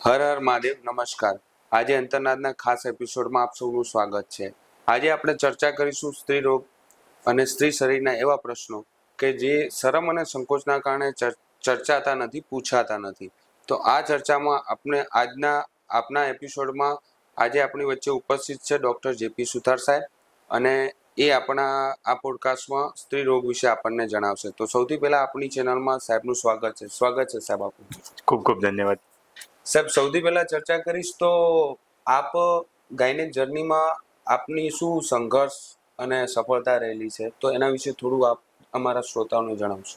હર હર મહાદેવ. નમસ્કાર. આજે અંતરનાદના ખાસ એપિસોડમાં આપ સૌનું સ્વાગત છે. આજે આપણે ચર્ચા કરીશું સ્ત્રી રોગ અને સ્ત્રી શરીરના એવા પ્રશ્નો કે જે શરમ અને સંકોચના કારણે ચર્ચાતા નથી, પૂછાતા નથી. તો આ ચર્ચામાં આપણે આપના એપિસોડમાં આજે આપણી વચ્ચે ઉપસ્થિત છે ડોક્ટર જેપી સુથાર સાહેબ, અને એ આપણા આ પોડકાસ્ટમાં સ્ત્રી રોગ વિશે આપણને જણાવશે. તો સૌથી પહેલા આપણી ચેનલમાં સાહેબનું સ્વાગત છે. સ્વાગત છે સાહેબ આપનું. ખૂબ ખૂબ ધન્યવાદ. સાહેબ, સૌથી પહેલા ચર્ચા કરીશ તો આપ ગાયનેક જર્નીમાં આપની શું સંઘર્ષ અને સફળતા રહેલી છે, તો એના વિશે થોડું આપ અમારા શ્રોતાઓને જણાવશો.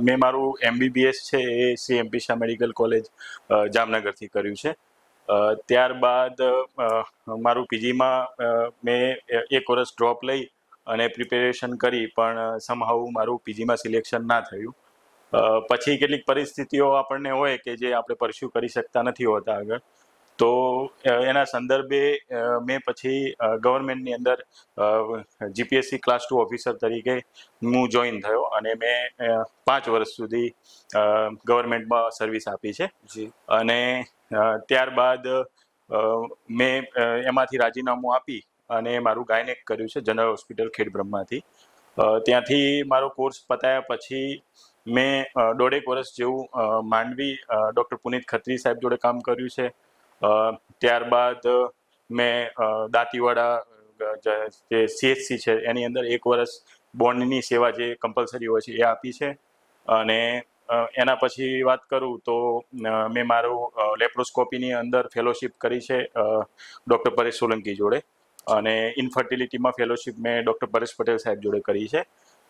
મેં મારું MBBS છે એ CMP શાહ મેડિકલ કોલેજ જામનગરથી કર્યું છે. ત્યારબાદ મારું પીજીમાં મેં 1 વર્ષ ડ્રોપ લઈ અને પ્રિપેરેશન કરી, પણ સમહાઉ મારું પીજીમાં સિલેક્શન ના થયું. પછી કેટલીક પરિસ્થિતિઓ આપણને હોય કે જે આપણે પરસ્યુ કરી શકતા નથી હોતા આગળ, તો એના સંદર્ભે મેં પછી ગવર્મેન્ટની અંદર GPSC ક્લાસ 2 ઓફિસર તરીકે હું જોઈન થયો અને મેં 5 વર્ષ સુધી ગવર્મેન્ટમાં સર્વિસ આપી છે. જી. અને ત્યારબાદ મેં એમાંથી રાજીનામું આપી અને મારું ગાયનેક કર્યું છે જનરલ હોસ્પિટલ ખેડબ્રહ્માથી. ત્યાંથી મારો કોર્સ પતાયા પછી મેં 1.5 વર્ષ જેવું માંડવી ડૉક્ટર પુનિત ખત્રી સાહેબ જોડે કામ કર્યું છે. ત્યારબાદ મેં દાંતીવાડા જે CHC છે એની અંદર 1 વર્ષ બોન્ડની સેવા જે કમ્પલસરી હોય છે એ આપી છે. અને એના પછી વાત કરું તો મેં મારું લેપ્રોસ્કોપીની અંદર ફેલોશિપ કરી છે ડૉક્ટર પરેશ સોલંકી જોડે, અને ઇનફર્ટિલિટીમાં ફેલોશિપ મેં ડૉક્ટર પરેશ પટેલ સાહેબ જોડે કરી છે.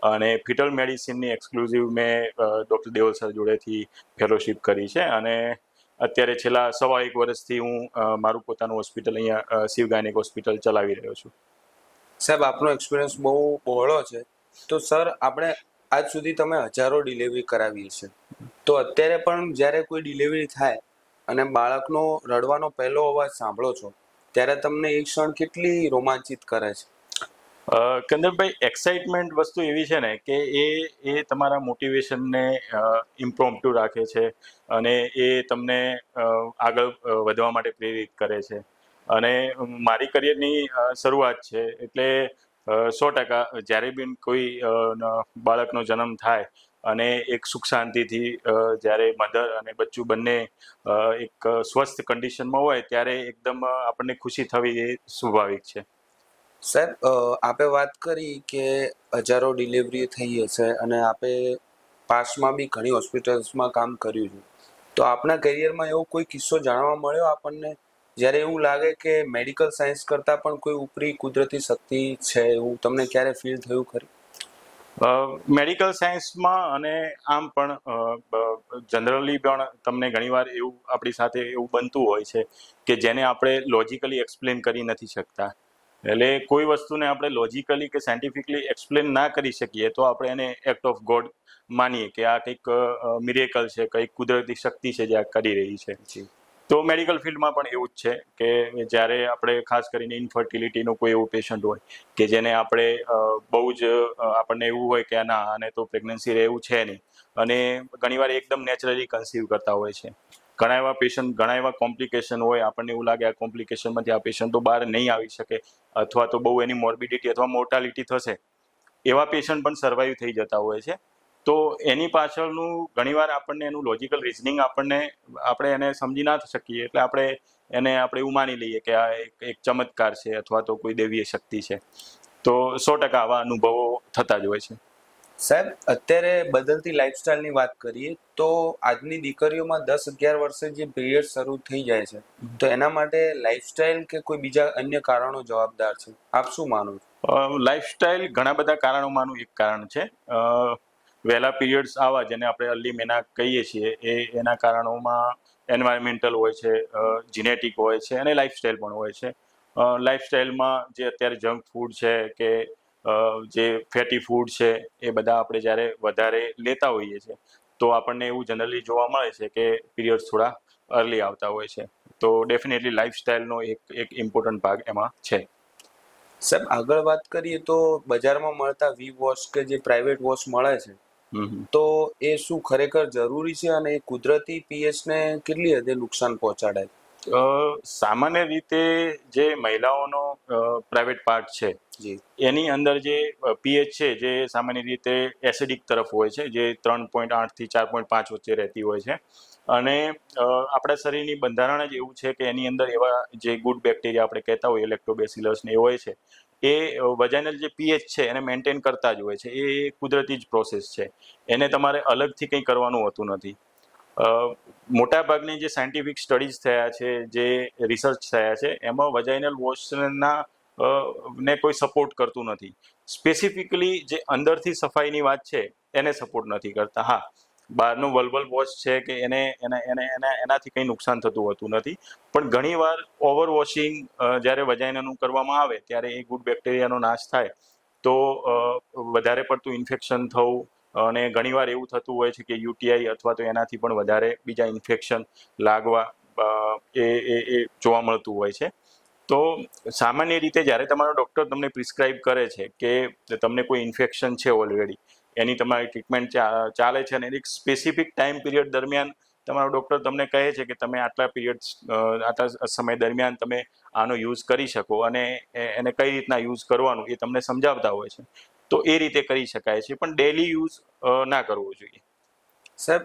અને ફિટલ મેડિસિનની એક્સક્લુઝિવ મેં ડૉક્ટર દેવલ સર જોડેથી ફેલોશિપ કરી છે. અને અત્યારે છેલ્લા 1.5 વર્ષથી હું મારું પોતાનું હોસ્પિટલ અહીંયા શિવ ગાયનેક હોસ્પિટલ ચલાવી રહ્યો છું. સાહેબ, આપનો એક્સપિરિયન્સ બહુ બહોળો છે. તો સર, આપણે આજ સુધી તમે હજારો ડિલિવરી કરાવી છે, તો અત્યારે પણ જ્યારે કોઈ ડિલિવરી થાય અને બાળકનો રડવાનો પહેલો અવાજ સાંભળો છો, ત્યારે તમને એ ક્ષણ કેટલી રોમાંચિત કરે છે? કંદરભાઈ, એક્સાઇટમેન્ટ વસ્તુ એવી છે ને કે એ તમારા મોટિવેશનને ઇમ્પ્રોમ્પ્ટુ રાખે છે, અને એ તમને આગળ વધવા માટે પ્રેરિત કરે છે. અને મારી કરિયરની શરૂઆત છે એટલે 100% જ્યારે બી કોઈ બાળકનો જન્મ થાય અને એક સુખ શાંતિથી જ્યારે મધર અને બચ્ચું બંને એક સ્વસ્થ કન્ડિશનમાં હોય ત્યારે એકદમ આપણને ખુશી થવી એ સ્વાભાવિક છે. સાહેબ, આપે વાત કરી કે હજારો ડિલિવરી થઈ હશે અને આપે પાસ્ટમાં બી ઘણી હોસ્પિટલ્સમાં કામ કર્યું છે, તો આપના કરિયરમાં એવો કોઈ કિસ્સો જાણવા મળ્યો આપણને જ્યારે એવું લાગે કે મેડિકલ સાયન્સ કરતાં પણ કોઈ ઉપરી કુદરતી શક્તિ છે, એવું તમને ક્યારે ફીલ થયું ખરી? મેડિકલ સાયન્સમાં અને આમ પણ જનરલી પણ તમને ઘણીવાર એવું આપણી સાથે એવું બનતું હોય છે કે જેને આપણે લોજિકલી એક્સપ્લેન કરી નથી શકતા. એટલે કોઈ વસ્તુને આપણે લોજિકલી કે સાયન્ટિફિકલી એક્સપ્લેન ના કરી શકીએ તો આપણે એને એક્ટ ઓફ ગોડ માનીએ કે આ કંઈક મિરેકલ છે, કંઈક કુદરતી શક્તિ છે જે આ કરી રહી છે. જી. તો મેડિકલ ફિલ્ડમાં પણ એવું જ છે કે જ્યારે આપણે ખાસ કરીને ઇનફર્ટિલિટીનો કોઈ એવું પેશન્ટ હોય કે જેને આપણે બહુ જ આપણને એવું હોય કે ના, આને તો પ્રેગ્નન્સી રહેવું છે નહીં, અને ઘણીવાર એકદમ નેચરલી કન્સીવ કરતા હોય છે. ઘણા એવા પેશન્ટ, ઘણા એવા કોમ્પ્લિકેશન હોય, આપણને એવું લાગે આ કોમ્પ્લિકેશનમાંથી આ પેશન્ટ તો બહાર નહીં આવી શકે, અથવા તો બહુ એની મોર્બિડિટી અથવા મોર્ટાલિટી થશે, એવા પેશન્ટ પણ સર્વાઈવ થઈ જતા હોય છે. તો એની પાછળનું ઘણીવાર આપણને એનું લોજિકલ રિઝનિંગ આપણે એને સમજી ના શકીએ, એટલે આપણે એવું માની લઈએ કે આ એક ચમત્કાર છે અથવા તો કોઈ દૈવીય શક્તિ છે. તો 100% આવા અનુભવો થતા જ હોય છે. સાહેબ, અત્યારે બદલતી લાઈફસ્ટાઈલની વાત કરીએ તો આજની દીકરીઓમાં 10-11 વર્ષે જે પીરિયડ શરૂ થઈ જાય છે, તો એના માટે લાઈફસ્ટાઈલ કે કોઈ બીજા અન્ય કારણો જવાબદાર છે? આપ શું માનો છો? લાઈફસ્ટાઈલ ઘણા બધા કારણોમાંનું એક કારણ છે. વહેલા પીરિયડ્સ આવા, જેને આપણે અર્લી મેના કહીએ છીએ, એના કારણોમાં એન્વાયરમેન્ટલ હોય છે, જીનેટિક હોય છે, અને લાઈફસ્ટાઈલ પણ હોય છે. લાઈફસ્ટાઈલમાં જે અત્યારે જંક ફૂડ છે કે જે ફેટી ફૂડ છે, એ બધા આપણે જ્યારે વધારે લેતા હોઈએ છીએ તો આપણને એવું જનરલી જોવા મળે છે કે પીરિયડ્સ થોડા અર્લી આવતા હોય છે. તો ડેફિનેટલી લાઈફસ્ટાઈલનો એક ઇમ્પોર્ટન્ટ ભાગ એમાં છે. સાહેબ, આગળ વાત કરીએ તો બજારમાં મળતા વી વોશ કે જે પ્રાઇવેટ વોશ મળે છે, તો એ શું ખરેખર જરૂરી છે અને એ કુદરતી પીએચ ને કેટલી હદે નુકસાન પહોંચાડે? સામાન્ય રીતે જે મહિલાઓનો પ્રાઇવેટ પાર્ટ છે જી. એની અંદર જે પીએચ છે જે સામાન્ય રીતે એસિડિક તરફ હોય છે, જે 3.8 થી 4.5 વચ્ચે રહેતી હોય છે. અને આપણા શરીરની બંધારણ જ એવું છે કે એની અંદર એવા જે ગુડ બેક્ટેરિયા આપણે કહેતા હોઈએ લેક્ટોબેસિલસ ને એ હોય છે, એ વજાઇનલ જે પીએચ છે એને મેન્ટેન કરતા જ હોય છે. એ કુદરતી જ પ્રોસેસ છે, એને તમારે અલગથી કંઈ કરવાનું હોતું નથી. મોટાભાગની જે સાયન્ટિફિક સ્ટડીઝ થયા છે, જે રિસર્ચ થયા છે, એમાં વજાઇનલ વોશના ને કોઈ સપોર્ટ કરતું નથી. સ્પેસિફિકલી જે અંદરથી સફાઈની વાત છે એને સપોર્ટ નથી કરતા. હા, બહારનું વલ્વલ વોશ છે કે એનાથી કંઈ નુકસાન થતું હોતું નથી. પણ ઘણીવાર ઓવર વોશિંગ જ્યારે વજાઇનાનું કરવામાં આવે ત્યારે એ ગુડ બેક્ટેરિયાનો નાશ થાય તો વધારે પડતું ઇન્ફેક્શન થવું, અને ઘણીવાર એવું થતું હોય છે કે યુટીઆઈ અથવા તો એનાથી પણ વધારે બીજા ઇન્ફેક્શન લાગવા એ જોવા મળતું હોય છે. તો સામાન્ય રીતે જ્યારે તમારો ડૉક્ટર તમને પ્રિસ્ક્રાઇબ કરે છે કે તમને કોઈ ઇન્ફેક્શન છે ઓલરેડી, એની તમારી ટ્રીટમેન્ટ ચાલે છે અને એક સ્પેસિફિક ટાઈમ પીરિયડ દરમિયાન તમારો ડૉક્ટર તમને કહે છે કે તમે આટલા સમય દરમિયાન તમે આનો યુઝ કરી શકો અને એને કઈ રીતના યુઝ કરવાનું એ તમને સમજાવતા હોય છે, તો એ રીતે કરી શકાય છે, પણ ડેલી યુઝ ના કરવો જોઈએ. સાહેબ,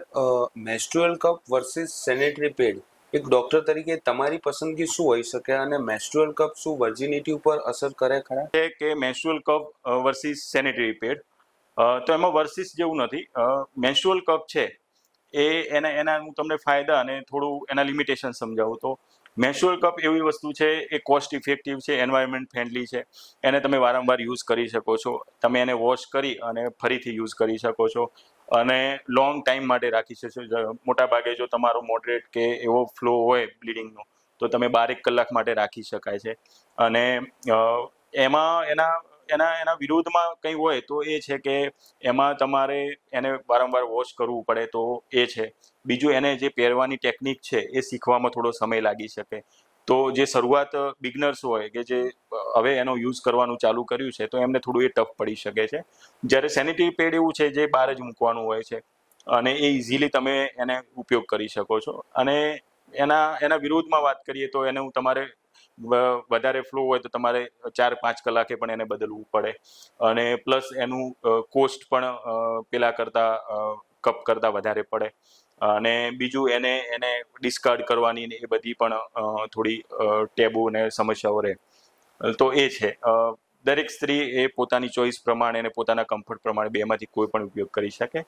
menstrual cup versus sanitary pad, એક ડોક્ટર તરીકે તમારી પસંદગી શું હોઈ શકે અને મેન્સ્ટ્રુઅલ કપ શું વર્જિનિટી ઉપર અસર કરે ખરા? છે કે menstrual cup versus sanitary pad, તો એમાં વર્સિસ જેવું નથી. મેન્સ્ટ્રુઅલ કપ છે એના હું તમને ફાયદા અને થોડું એના લિમિટેશન સમજાવું તો મેન્સ્ટ્રુઅલ કપ એવી વસ્તુ છે, એ કોસ્ટ ઇફેક્ટિવ છે, એન્વાયરમેન્ટ ફ્રેન્ડલી છે, એને તમે વારંવાર યુઝ કરી શકો છો, તમે એને વોશ કરી અને ફરીથી યુઝ કરી શકો છો અને લોંગ ટાઈમ માટે રાખી શકો છો. મોટા ભાગે જો તમારો મોડરેટ કે એવો ફ્લો હોય બ્લીડિંગનો તો તમે 12 કલાક માટે રાખી શકાય છે. અને એમાં એના વિરોધમાં કંઈ હોય તો એ છે કે એમાં તમારે એને વારંવાર વોશ કરવું પડે, તો એ છે. બીજું, એને જે પહેરવાની ટેકનિક છે એ શીખવામાં થોડો સમય લાગી શકે. તો જે શરૂઆત બિગનર્સ હોય કે જે હવે એનો યુઝ કરવાનું ચાલુ કર્યું છે, તો એમને થોડું એ ટફ પડી શકે છે. જ્યારે સેનિટરી પેડ એવું છે જે બહાર જ મૂકવાનું હોય છે અને એ ઇઝીલી તમે એને ઉપયોગ કરી શકો છો. અને એના વિરોધમાં વાત કરીએ તો એને તમારે વધારે ફ્લો હોય તો તમારે 4-5 કલાકે પણ એને બદલવું પડે, અને પ્લસ એનું કોસ્ટ પણ પેલા કપ કરતા વધારે પડે. અને બીજું, એને ડિસ્કાર્ડ કરવાની ને એ બધી પણ થોડી ટેબુ ને સમસ્યાઓ રહે. તો એ છે, દરેક સ્ત્રી એ પોતાની ચોઈસ પ્રમાણે અને પોતાના કમ્ફર્ટ પ્રમાણે બેમાંથી કોઈ પણ ઉપયોગ કરી શકે.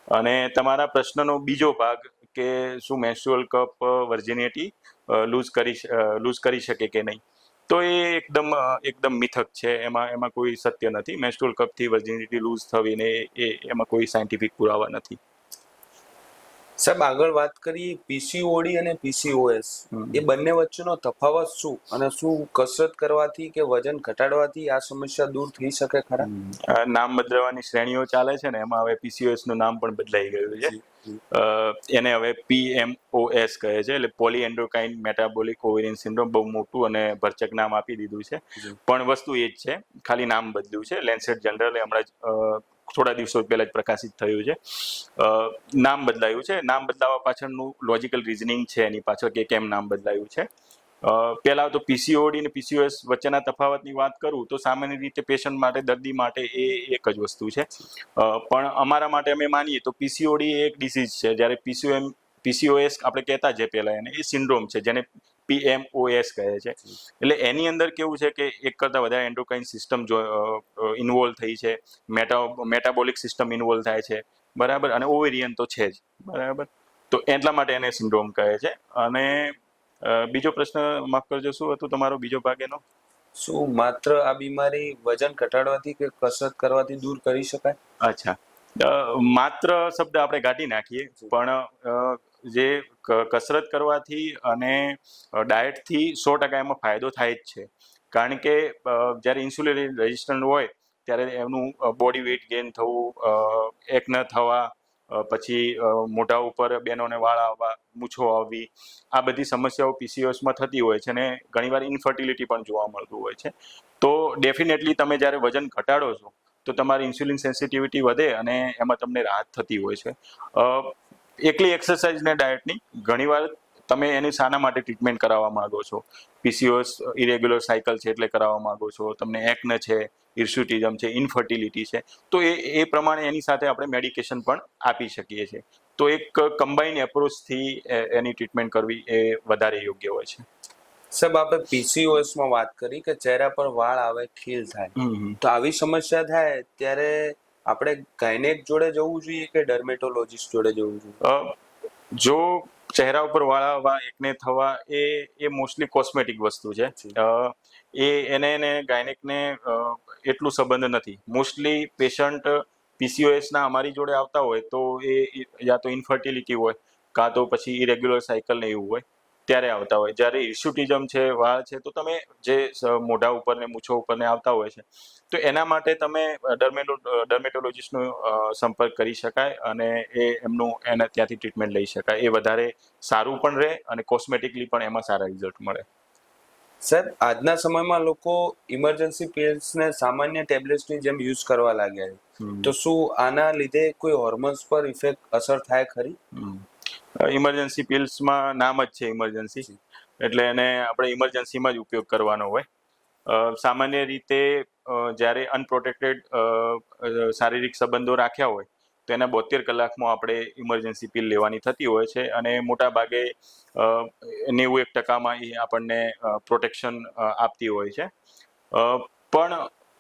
અને તમારા પ્રશ્નનો બીજો ભાગ કે શું મેન્સ્ટ્રુઅલ કપ વર્જિનિટી લૂઝ કરી શકે કે નહીં, તો એ એકદમ મિથક છે. એમાં કોઈ સત્ય નથી. મેન્સ્ટ્રુઅલ કપથી વર્જિનિટી લૂઝ થવી ને એમાં કોઈ સાયન્ટિફિક પુરાવા નથી. સાહેબ, આગળ વાત કરીએ પીસીઓડી અને પીસીઓએસ, એ બંને વચ્ચેનો તફાવત શું અને શું કસરત કરવાથી કે વજન ઘટાડવાથી આ સમસ્યા દૂર થઈ શકે ખરા? નામ બદલવાની શ્રેણીઓ ચાલે છે ને, એમાં હવે પીસીઓએસ નું નામ પણ બદલાઈ ગયું છે. એને હવે PMOS કહે છે, એટલે poly endocrine metabolic ovarian syndrome. બહુ મોટું અને ભરચક નામ આપી દીધું છે, પણ વસ્તુ એ જ છે, ખાલી નામ બદલ્યું છે. લેન્સેટ જનરલ હમણાં જ થોડા દિવસો પહેલા જ પ્રકાશિત થયું છે. નામ બદલાયું છે. નામ બદલાવા પાછળનું લોજિકલ રીઝનિંગ છે એની પાછળ કે કેમ નામ બદલાયું છે. પહેલા તો પીસીઓડી અને પીસીઓએસ વચ્ચેના તફાવતની વાત કરું તો સામાન્ય રીતે પેશન્ટ માટે, દર્દી માટે એ એક જ વસ્તુ છે. પણ અમારા માટે અમે માનીએ તો પીસીઓડી એ એક ડિસીઝ છે, જ્યારે પીસીઓએસ આપણે કહેતા જે પહેલા એને એ સિન્ડ્રોમ છે, જેને PMOS કહે છે. એટલે એની અંદર કેવું છે કે એક કરતાં વધારે એન્ડોક્રાઇન સિસ્ટમ ઇન્વોલ્વ થઈ છે, મેટાબોલિક સિસ્ટમ ઇન્વોલ્વ થાય છે, બરાબર, અને ઓવેરિયન તો છે જ, બરાબર. તો એટલા માટે એને સિન્ડ્રોમ કહે છે. અને બીજો પ્રશ્ન માફ કરજો, શું હતું તમારો બીજો ભાગ એનો? શું માત્ર આ બીમારી વજન ઘટાડવાથી કે કસરત કરવાથી દૂર કરી શકાય? અચ્છા, માત્ર શબ્દ આપણે કાઢી નાખીએ, પણ જે કસરત કરવાથી અને ડાયટથી 100% એમાં ફાયદો થાય જ છે. કારણ કે જ્યારે ઇન્સ્યુલિન રેઝિસ્ટન્ટ હોય ત્યારે એનું બોડી વેઇટ ગેઇન થવું, એકન થવા, પછી મોઢા ઉપર બેનોને વાળ આવવા, મૂછો આવવી, આ બધી સમસ્યાઓ પીસીઓએસમાં થતી હોય છે અને ઘણીવાર ઇન્ફર્ટિલિટી પણ જોવા મળતું હોય છે. તો ડેફિનેટલી તમે જ્યારે વજન ઘટાડો છો તો તમારી ઇન્સ્યુલિન સેન્સિટિવિટી વધે અને એમાં તમને રાહત થતી હોય છે. એકલી એક્સરસાઇઝ ને ડાયટની ઘણીવાર તમે એની શાના માટે ટ્રીટમેન્ટ કરાવવા માંગો છો, પીસીઓએસ ઇરેગ્યુલર સાયકલ છે એટલે કરાવવા માંગો છો, તમને એકને છે, ઇર્સ્યુટિઝમ છે, ઇનફર્ટિલિટી છે, તો એ પ્રમાણે એની સાથે આપણે મેડિકેશન પણ આપી શકીએ છીએ. તો એક કમ્બાઇન એપ્રોચથી એની ટ્રીટમેન્ટ કરવી એ વધારે યોગ્ય હોય છે. સાહેબ, આપણે પીસીઓએસ માં વાત કરી કે ચહેરા પર વાળ આવે, ખીલ થાય, તો આવી સમસ્યા થાય ત્યારે આપણે ગાયનેક જોડે જવું જોઈએ કે ડર્મેટોલોજીસ્ટ જોડે જવું જોઈએ? જો ચહેરા ઉપર વાળ આવવા, એકને થવા એ મોસ્ટલી કોસ્મેટિક વસ્તુ છે. એને ગાયનેકને એટલું સંબંધ નથી. મોસ્ટલી પેશન્ટ પીસીઓએસ ના અમારી જોડે આવતા હોય તો એ યા તો ઇનફર્ટિલિટી હોય, કાં તો પછી ઇરેગ્યુલર સાયકલ ને એવું હોય ત્યારે આવતા હોય. જ્યારે ઇર્સ્યુટિઝમ છે, વાળ છે, તો તમે જે મોઢા ઉપર ને મૂછો ઉપર ને આવતા હોય છે, તો એના માટે તમે ડર્મેટોલોજીસ્ટનો સંપર્ક કરી શકાય અને એને ત્યાંથી ટ્રીટમેન્ટ લઈ શકાય. એ વધારે સારું પણ રહે અને કોસ્મેટિકલી પણ એમાં સારા રિઝલ્ટ મળે. સાહેબ, આજના સમયમાં લોકો ઇમરજન્સી પિલ્સને સામાન્ય ટેબ્લેટ્સની જેમ યુઝ કરવા લાગ્યા છે, તો શું આના લીધે કોઈ હોર્મોન્સ પર ઇફેક્ટ અસર થાય ખરી? ઇમરજન્સી પિલ્સમાં નામ જ છે ઇમરજન્સી, એટલે એને આપણે ઇમરજન્સીમાં જ ઉપયોગ કરવાનો હોય. સામાન્ય રીતે જ્યારે અનપ્રોટેક્ટેડ શારીરિક સંબંધો રાખ્યા હોય તો એના 72 કલાકમાં આપણે ઇમરજન્સી પિલ લેવાની થતી હોય છે અને મોટા ભાગે 91% એ આપણને પ્રોટેક્શન આપતી હોય છે. પણ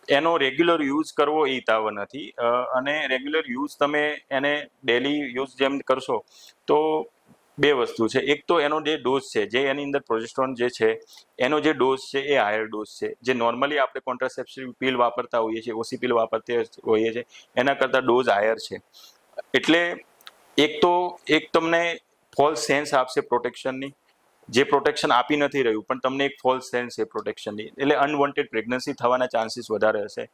એનો રેગ્યુલર યુઝ કરવો એ તાવ નથી. અને રેગ્યુલર યુઝ તમે એને ડેલી યુઝ જેમ કરશો તો બે વસ્તુ છે. એક તો એનો જે ડોઝ છે, જે એની અંદર પ્રોજેસ્ટ્રોન જે છે એનો જે ડોઝ છે એ હાયર ડોઝ છે. જે નોર્મલી આપણે કોન્ટ્રાસેપ્ટિવ પિલ વાપરતા હોઈએ છીએ, ઓસી પિલ વાપરતા હોઈએ છીએ, એના કરતાં ડોઝ હાયર છે. એટલે એક તમને ફોલ્સ સેન્સ આપશે પ્રોટેક્શનની, જે પ્રોટેક્શન આપી નથી રહ્યું પણ તમને એક ફોલ્સ સેન્સ છે પ્રોટેક્શનની, એટલે અનવોન્ટેડ પ્રેગ્નન્સી થવાના ચાન્સીસ વધારે હશે.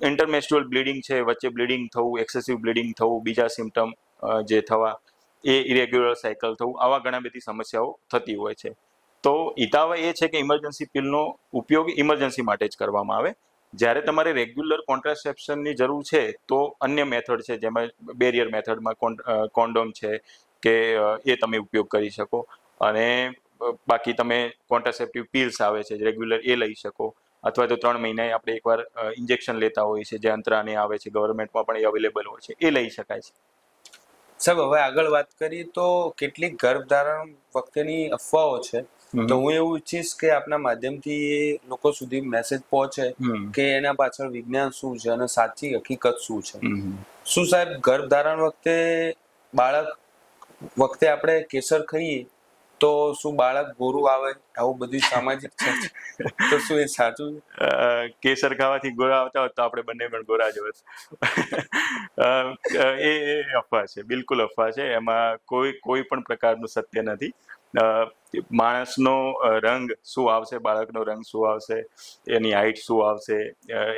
ઇન્ટરમેસ્ટ્રુઅલ બ્લીડિંગ છે, વચ્ચે બ્લીડિંગ થવું, એક્સેસિવ બ્લીડિંગ થવું, બીજા સિમ્ટમ જે થવા, એ ઇરેગ્યુલર સાયકલ થવું, આવા ઘણા બધી સમસ્યાઓ થતી હોય છે. તો હિતાવ એ છે કે ઇમરજન્સી પિલનો ઉપયોગ ઇમરજન્સી માટે જ કરવામાં આવે. જ્યારે તમારે રેગ્યુલર કોન્ટ્રાસેપ્શનની જરૂર છે તો અન્ય મેથડ છે, જેમાં બેરિયર મેથડમાં કોન્ડોમ છે કે એ તમે ઉપયોગ કરી શકો. અને બાકી તમે કોન્ટ્રાસેપ્ટિવ પિલ્સ આવે છે રેગ્યુલર, એ લઈ શકો. અથવા તો 3 મહિને આપણે એકવાર ઇન્જેક્શન લેતા હોઈએ છીએ, જે અંતરાને આવે છે, ગવર્મેન્ટમાં પણ એ અવેલેબલ હોય છે, એ લઈ શકાય છે. સાહેબ, હવે આગળ વાત કરીએ તો કેટલીક ગર્ભધારણ વખતેની અફવાઓ છે, તો હું એવું ઈચ્છીશ કે આપના માધ્યમથી એ લોકો સુધી મેસેજ પહોંચે કે એના પાછળ વિજ્ઞાન શું છે અને સાચી હકીકત શું છે. શું સાહેબ, ગર્ભધારણ બાળક વખતે આપણે કેસર ખાઈએ તો શું બાળક ગોરું આવે, આવું બધું સામાજિક છે, તો શું એ સાચું છે? કેસર ખાવાથી ગોરા આવતા હોત તો આપણે બંને પણ ગોરા જ હોત. એ અફવા છે, બિલકુલ અફવા છે. એમાં કોઈ પણ પ્રકારનું સત્ય નથી. માણસનો રંગ શું આવશે, બાળકનો રંગ શું આવશે, એની હાઈટ શું આવશે,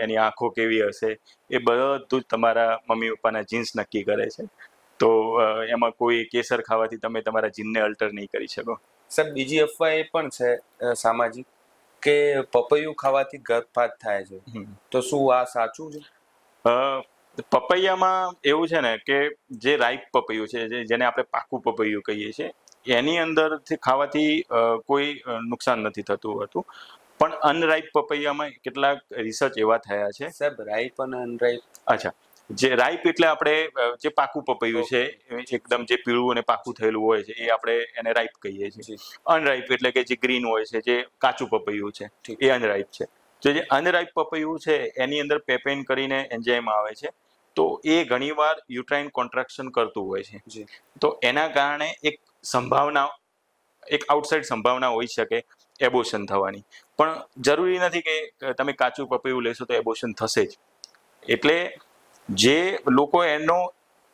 એની આંખો કેવી હશે, એ બધું જ તમારા મમ્મી પપ્પાના જીન્સ નક્કી કરે છે. તો એમાં કોઈ કેસર ખાવાથી તમે તમારા જીનને અલ્ટર નહીં કરી શકો. સાહેબ, બીજી અફવા એ પણ છે સામાજિક કે પપૈયું ખાવાથી ગર્ભપાત થાય છે, તો શું આ સાચું છે? પપૈયામાં એવું છે ને કે જે રાઈપ પપૈયું છે, જેને આપણે પાકું પપૈયું કહીએ છીએ, એની અંદરથી ખાવાથી કોઈ નુકસાન નથી થતું હતું. પણ અનરાઈપ પપૈયામાં કેટલાક રિસર્ચ એવા થયા છે. સાહેબ, રાઈપ અને અનરાઈપ? અચ્છા, જે રાઈપ એટલે આપણે જે પાકું પપૈયું છે, એકદમ જે પીળું અને પાકું થયેલું હોય છે, એ આપણે એને રાઈપ કહીએ છીએ. અનરાઈપ એટલે કે જે ગ્રીન હોય છે, જે કાચું પપૈયું છે, એ અનરાઈપ છે. તો જે અનરાઈપ પપૈયું છે એની અંદર પેપેન કરીને એન્ઝાઇમ આવે છે, તો એ ઘણીવાર યુટ્રાઇન કોન્ટ્રાક્શન કરતું હોય છે. તો એના કારણે એક આઉટસાઇડ સંભાવના હોઈ શકે એબોર્શન થવાની, પણ જરૂરી નથી કે તમે કાચું પપૈયું લેશો તો એબોર્શન થશે જ. એટલે જે લોકો એનો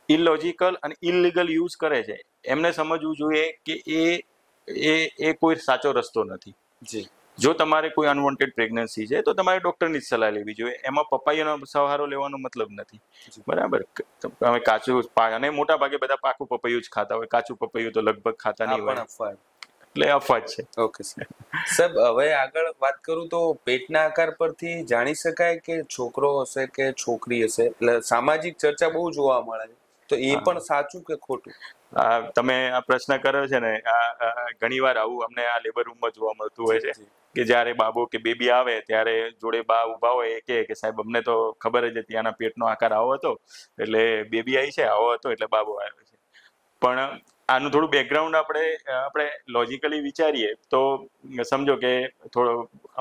ઇલોજિકલ અને ઇલીગલ યુઝ કરે છે, એમને સમજવું જોઈએ કે એ કોઈ સાચો રસ્તો નથી. જો તમારે કોઈ અનવોન્ટેડ પ્રેગ્નન્સી છે તો તમારે ડોક્ટરની જ સલાહ લેવી જોઈએ. એમાં પપૈયાનો સહારો લેવાનો મતલબ નથી, બરાબર? તમે કાચું, અને મોટા ભાગે બધા પાકું પપૈયું જ ખાતા હોય, કાચું પપૈયું તો લગભગ ખાતા નહીં હોય. એટલે અફવા જ છે. ઓકે સાહેબ, હવે આગળ વાત કરું તો પેટના આકાર પરથી જાણી શકાય કે છોકરો હશે કે છોકરી હશે. એટલે સામાજિક ચર્ચા બહુ જોવા મળે છે, તો એ પણ સાચું કે ખોટું? તમે આ પ્રશ્ન કર્યો છે ને, ઘણી વાર આવું અમને આ લેબર રૂમમાં જોવા મળતું હોય છે કે જ્યારે બાબો કે બેબી આવે ત્યારે જોડે બા ઉભા હોય એ કે સાહેબ અમને તો ખબર જ હતી આના પેટનો આકાર આવો હતો, એટલે બેબી આવી છે, આવો હતો એટલે બાબો આવ્યો છે. પણ આનું થોડું બેકગ્રાઉન્ડ આપણે લોજિકલી વિચારીએ તો સમજો કે થોડો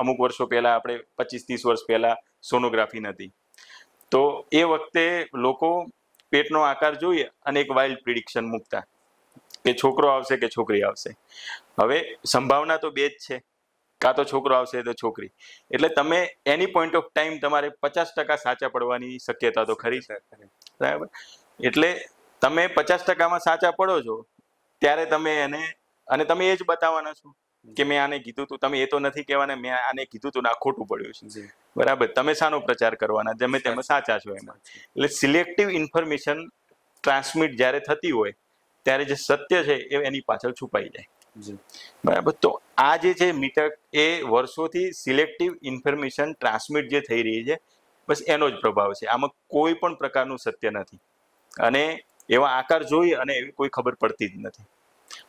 અમુક વર્ષો પહેલા, આપણે 25-30 વર્ષ પહેલા સોનોગ્રાફી નથી, તો એ વખતે લોકો પેટનો આકાર જોઈએ અને એક વાઇલ્ડ પ્રિડિક્શન મૂકતા કે છોકરો આવશે કે છોકરી આવશે. હવે સંભાવના તો બે જ છે, કાં તો છોકરો આવશે તો છોકરી. એટલે તમે એની પોઈન્ટ ઓફ ટાઈમ તમારે 50% સાચા પડવાની શક્યતા તો ખરી છે, બરાબર? એટલે તમે 50%માં સાચા પડો છો ત્યારે તમે એને, અને તમે એ જ બતાવવાના છો કે મેં આને કીધું તું. તમે એ તો નથી કહેવાના મેં આને કીધું તું ને આ ખોટું પડ્યું છે, બરાબર? તમે શાનો પ્રચાર કરવાના? તમે સાચા છો એમાં. એટલે સિલેક્ટિવ ઇન્ફોર્મેશન ટ્રાન્સમિટ જ્યારે થતી હોય ત્યારે જે સત્ય છે એ એની પાછળ છુપાઈ જાય, બરાબર? તો આ જે છે મીટર, એ વર્ષોથી સિલેક્ટિવ ઇન્ફોર્મેશન ટ્રાન્સમિટ જે થઈ રહી છે, બસ એનો જ પ્રભાવ છે. આમાં કોઈ પણ પ્રકારનું સત્ય નથી, અને એવા આકાર જોઈ અને એવી કોઈ ખબર પડતી જ નથી.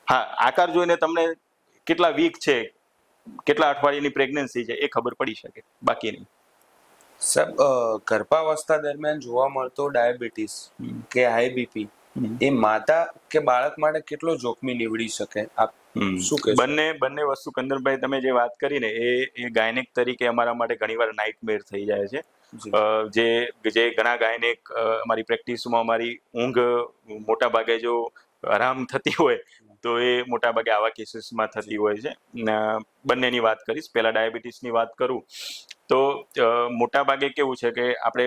હા, આકાર જોઈને તમને કેટલા વીક છે, કેટલા અઠવાડિયાની પ્રેગ્નન્સી છે એ ખબર પડી શકે, બાકી નહીં. સાહેબ, ગર્ભાવસ્થા દરમિયાન જોવા મળતો ડાયાબિટીસ કે હાઈ બીપી એ માતા કે બાળક માટે કેટલો જોખમી નીવડી શકે? આપ શું કહેશો? બંને વસ્તુ, કંદરભાઈ તમે જે વાત કરી ને એ ગાયનેક તરીકે અમારા માટે ઘણીવાર નાઇટમેર થઈ જાય છે. જે ઘણા ગાયનેક અમારી પ્રેક્ટિસમાં, અમારી ઊંઘ મોટા ભાગે જો આરામ થતી હોય તો એ મોટા ભાગે આવા કેસીસમાં થતી હોય છે. બંનેની વાત કરીશ. પહેલા ડાયાબિટીસની વાત કરું તો મોટા ભાગે કેવું છે કે આપણે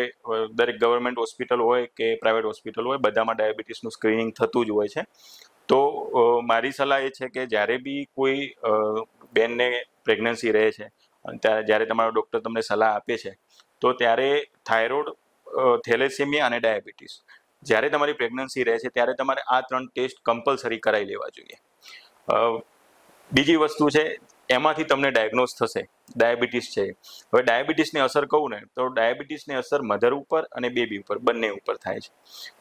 દરેક ગવર્મેન્ટ હોસ્પિટલ હોય કે પ્રાઇવેટ હોસ્પિટલ હોય, બધામાં ડાયાબિટીસનું સ્ક્રીનિંગ થતું જ હોય છે. તો મારી સલાહ એ છે કે જ્યારે બી કોઈ બેનને પ્રેગ્નન્સી રહે છે, ત્યારે જ્યારે તમારો ડૉક્ટર તમને સલાહ આપે છે, તો ત્યારે થાઇરોઇડ, થેલેસેમિયા અને ડાયાબિટીસ, જ્યારે તમારી પ્રેગ્નન્સી રહે છે ત્યારે તમારે આ 3 ટેસ્ટ કમ્પલસરી કરાવી લેવા જોઈએ. બીજી વસ્તુ છે, એમાંથી તમને ડાયગ્નોઝ થશે ડાયાબિટીસ છે. હવે ડાયાબિટીસની અસર કહું ને તો ડાયાબિટીસની અસર મધર ઉપર અને બેબી ઉપર, બંને ઉપર થાય છે,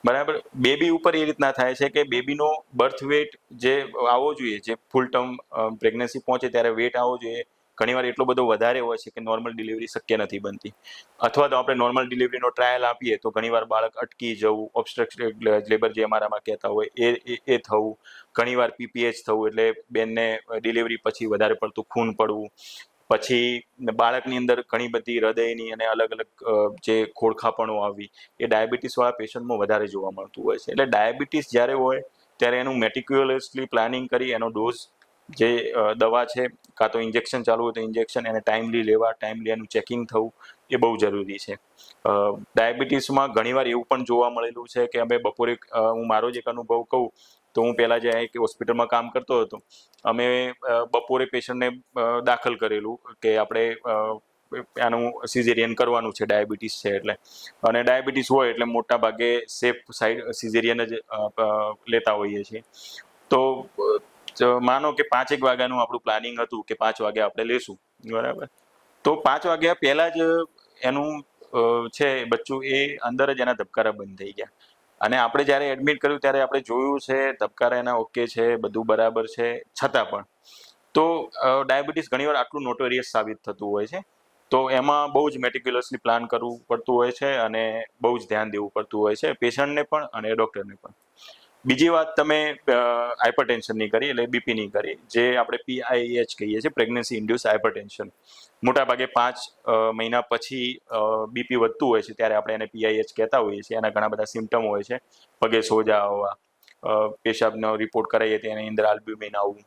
બરાબર? બેબી ઉપર એ રીતના થાય છે કે બેબીનો બર્થ વેટ જે આવવો જોઈએ, જે ફૂલ ટર્મ પ્રેગ્નન્સી પહોંચે ત્યારે વેટ આવવો જોઈએ, ઘણીવાર એટલો બધો વધારે હોય છે કે નોર્મલ ડિલિવરી શક્ય નથી બનતી. અથવા તો આપણે નોર્મલ ડિલિવરીનો ટ્રાયલ આપીએ તો ઘણીવાર બાળક અટકી જવું, ઓબ્સ્ટ્રક્ટેડ લેબર જે અમારામાં કહેતા હોય એ થવું, ઘણીવાર પીપીએચ થવું, એટલે બેનને ડિલિવરી પછી વધારે પડતું ખૂન પડવું, પછી બાળકની અંદર ઘણી બધી હૃદયની અને અલગ અલગ જે ખોડખાપણો આવી, એ ડાયાબિટીસવાળા પેશન્ટમાં વધારે જોવા મળતું હોય છે. એટલે ડાયાબિટીસ જ્યારે હોય ત્યારે એનું મેટિક્યુલસલી પ્લાનિંગ કરી એનો ડોઝ, જે દવા છે, કાં તો ઇન્જેક્શન ચાલુ હોય તો ઇન્જેક્શન, એને ટાઈમલી લેવા, ટાઈમલી એનું ચેકિંગ થવું એ બહુ જરૂરી છે. ડાયાબિટીસમાં ઘણીવાર એવું પણ જોવા મળેલું છે કે અમે બપોરે, હું મારો જ એક અનુભવ કહું તો હું પહેલાં જે એક હોસ્પિટલમાં કામ કરતો હતો, અમે બપોરે પેશન્ટને દાખલ કરેલું કે આપણે આનું સિઝેરિયન કરવાનું છે, ડાયાબિટીસ છે એટલે. અને ડાયાબિટીસ હોય એટલે મોટા ભાગે સેફ સાઈડ સિઝેરિયન જ લેતા હોઈએ છીએ. તો માનો કે 5 વાગ્યાનું આપણું પ્લાનિંગ હતું કે 5 વાગે આપણે લેશું, બરાબર? તો 5 વાગ્યા પહેલાં જ એનું છે બચ્ચું, એ અંદર જ એના ધબકારા બંધ થઈ ગયા. અને આપણે જ્યારે એડમિટ કર્યું ત્યારે આપણે જોયું છે ધબકારા એના ઓકે છે, બધું બરાબર છે, છતાં પણ તો ડાયાબિટીસ ઘણીવાર આટલું નોટોરિયસ સાબિત થતું હોય છે. તો એમાં બહુ જ મેટિક્યુલસલી પ્લાન કરવું પડતું હોય છે અને બહુ જ ધ્યાન દેવું પડતું હોય છે, પેશન્ટને પણ અને ડૉક્ટરને પણ. બીજી વાત તમે હાઇપરટેન્શનની કરી, એટલે બીપીની કરી, જે આપણે PIH કહીએ છીએ, પ્રેગ્નન્સી ઇન્ડ્યુસ હાઇપરટેન્શન. મોટાભાગે 5 મહિના પછી બીપી વધતું હોય છે ત્યારે આપણે એને PIH કહેતા હોઈએ છીએ. એના ઘણા બધા સિમ્ટમ હોય છે, પગે સોજા આવવા, પેશાબનો રિપોર્ટ કરાવીએ તો એની અંદર આલ્બ્યુમિન આવવું,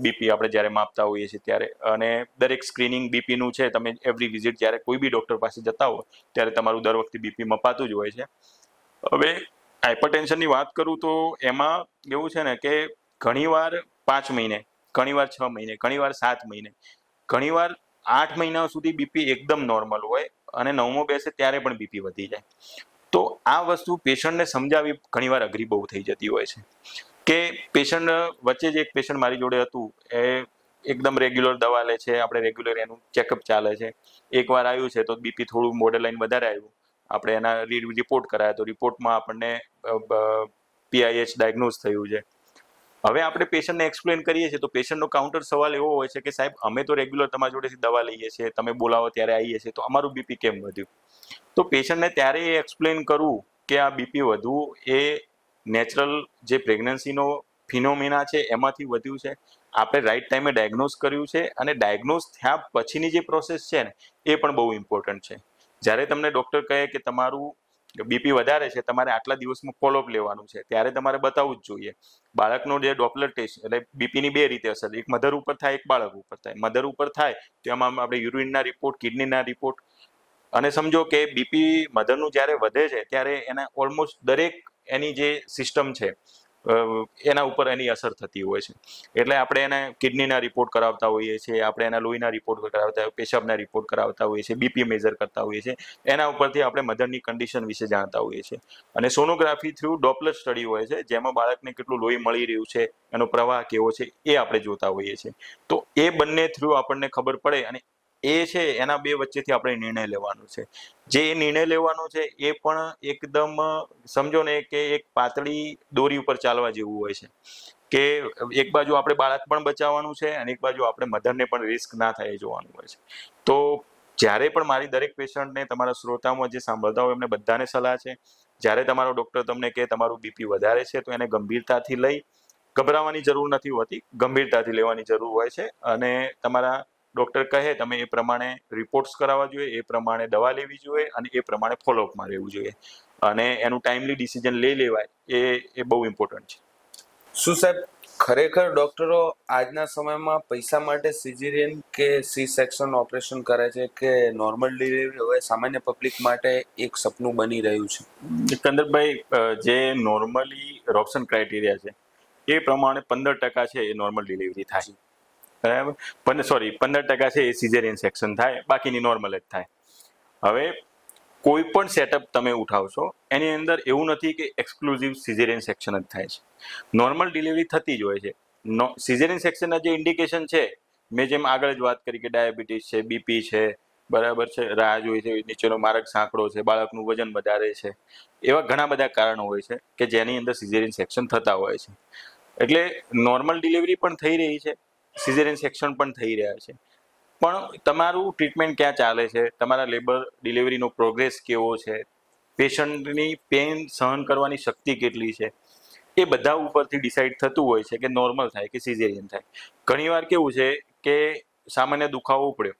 બીપી આપણે જ્યારે માપતા હોઈએ છીએ ત્યારે. અને દરેક સ્ક્રીનિંગ બીપીનું છે, તમે એવરી વિઝિટ જ્યારે કોઈ બી ડૉક્ટર પાસે જતા હો ત્યારે તમારું દર વખતે બીપી મપાતું જ હોય છે. હવે હાઇપરટેન્શનની વાત કરું તો એમાં એવું છે ને કે ઘણીવાર 5 મહિને, ઘણીવાર 6 મહિને, ઘણીવાર 7 મહિને, ઘણીવાર 8 મહિના સુધી બીપી એકદમ નોર્મલ હોય અને 9મો બેસે ત્યારે પણ બીપી વધી જાય. તો આ વસ્તુ પેશન્ટને સમજાવવી ઘણીવાર અઘરી બહુ થઈ જતી હોય છે. કે પેશન્ટ વચ્ચે જ એક પેશન્ટ મારી જોડે હતું, એ એકદમ રેગ્યુલર દવા લે છે, આપણે રેગ્યુલર એનું ચેકઅપ ચાલે છે. એકવાર આવ્યું છે તો બીપી થોડું બોર્ડર લાઈન વધારે આવ્યું, આપણે એના રિપોર્ટ કરાયા તો રિપોર્ટમાં આપણને PIH ડાયગ્નોઝ થયું છે. હવે આપણે પેશન્ટને એક્સપ્લેન કરીએ છીએ તો પેશન્ટનો કાઉન્ટર સવાલ એવો હોય છે કે સાહેબ અમે તો રેગ્યુલર તમારી જોડેથી દવા લઈએ છીએ, તમે બોલાવો ત્યારે આવીએ છીએ, તો અમારું બીપી કેમ વધ્યું? તો પેશન્ટને ત્યારે એ એક્સપ્લેન કરવું કે આ બીપી વધવું એ નેચરલ જે પ્રેગ્નન્સીનો ફિનોમિના છે એમાંથી વધ્યું છે, આપણે રાઈટ ટાઈમે ડાયગ્નોઝ કર્યું છે, અને ડાયગ્નોઝ થયા પછીની જે પ્રોસેસ છે ને એ પણ બહુ ઇમ્પોર્ટન્ટ છે. જ્યારે તમને ડૉક્ટર કહે કે તમારું બીપી વધારે છે, તમારે આટલા દિવસમાં ફોલોઅપ લેવાનું છે, ત્યારે તમારે બતાવવું જ જોઈએ. બાળકનો જે ડોપલર ટેસ્ટ, એટલે બીપીની બે રીતે અસર, એક મધર ઉપર થાય, એક બાળક ઉપર થાય. મધર ઉપર થાય તો એમાં આપણે યુરિનના રિપોર્ટ, કિડનીના રિપોર્ટ, અને સમજો કે બીપી મધરનું જ્યારે વધે છે ત્યારે એના ઓલમોસ્ટ દરેક એની જે સિસ્ટમ છે એના ઉપર એની અસર થતી હોય છે. એટલે આપણે એને કિડનીના રિપોર્ટ કરાવતા હોઈએ છીએ, આપણે એના લોહીના રિપોર્ટ કરાવતા હોય, પેશાબના રિપોર્ટ કરાવતા હોઈએ છીએ, બીપી મેજર કરતા હોઈએ છીએ. એના ઉપરથી આપણે મધરની કન્ડિશન વિશે જાણતા હોઈએ છીએ. અને સોનોગ્રાફી થ્રુ ડોપલર સ્ટડી હોય છે, જેમાં બાળકને કેટલું લોહી મળી રહ્યું છે, એનો પ્રવાહ કેવો છે એ આપણે જોતા હોઈએ છીએ. તો એ બંને થ્રુ આપણને ખબર પડે, અને એ છે એના બે વચ્ચેથી આપણે નિર્ણય લેવાનો છે. જે નિર્ણય લેવાનો છે એ પણ એકદમ સમજો ને કે એક પાતળી દોરી ઉપર ચાલવા જેવું હોય છે, કે એક બાજુ આપણે બાળક પણ બચાવવાનું છે અને એક બાજુ આપણે મધરને પણ રિસ્ક ના થાય એ જોવાનું હોય છે. તો જ્યારે પણ મારી દરેક પેશન્ટને, તમારા શ્રોતામાં જે સાંભળતા હોય એમને બધાને સલાહ છે, જ્યારે તમારો ડૉક્ટર તમને કહે તમારું બીપી વધારે છે તો એને ગંભીરતાથી લઈ, ગભરાવાની જરૂર નથી હોતી, ગંભીરતાથી લેવાની જરૂર હોય છે. અને તમારા ડૉક્ટર કહે તમે એ પ્રમાણે રિપોર્ટ્સ કરાવવા જોઈએ, એ પ્રમાણે દવા લેવી જોઈએ, અને એ પ્રમાણે ફોલોઅપમાં રહેવું જોઈએ, અને એનું ટાઈમલી ડિસિઝન લઈ લેવાય એ બહુ ઇમ્પોર્ટન્ટ છે. શું સાહેબ ખરેખર ડોક્ટરો આજના સમયમાં પૈસા માટે સિઝેરિયન કે સી સેક્શન ઓપરેશન કરે છે, કે નોર્મલ ડિલિવરી હવે સામાન્ય પબ્લિક માટે એક સપનું બની રહ્યું છે? કંદરભાઈ, જે નોર્મલી રોપ્શન ક્રાઇટેરિયા છે એ પ્રમાણે 15% છે એ નોર્મલ ડિલિવરી થાય, બરાબર. 15% છે એ સિઝેરિયન સેક્શન થાય, બાકીની નોર્મલ જ થાય. હવે કોઈ પણ સેટઅપ તમે ઉઠાવશો એની અંદર એવું નથી કે એક્સક્લુઝિવ સિઝેરિયન સેક્શન જ થાય છે, નોર્મલ ડિલિવરી થતી જ હોય છે. સિઝેરિયન સેક્શનના જે ઇન્ડિકેશન છે, મેં જેમ આગળ જ વાત કરી કે ડાયાબિટીસ છે, બીપી છે, બરાબર છે, રાહ હોય છે, નીચેનો માર્ગ સાંકડો છે, બાળકનું વજન વધારે છે, એવા ઘણા બધા કારણો હોય છે કે જેની અંદર સિઝેરિયન સેક્શન થતા હોય છે. એટલે નોર્મલ ડિલિવરી પણ થઈ રહી છે, સિઝેરિયન સેક્શન પણ થઈ રહ્યા છે, પણ તમારું ટ્રીટમેન્ટ ક્યાં ચાલે છે, તમારા લેબર ડિલિવરીનો પ્રોગ્રેસ કેવો છે, પેશન્ટની પેઇન સહન કરવાની શક્તિ કેટલી છે, એ બધા ઉપરથી ડિસાઇડ થતું હોય છે કે નોર્મલ થાય કે સિઝેરિયન થાય. ઘણીવાર કેવું છે કે સામાન્ય દુખાવો ઉપડ્યો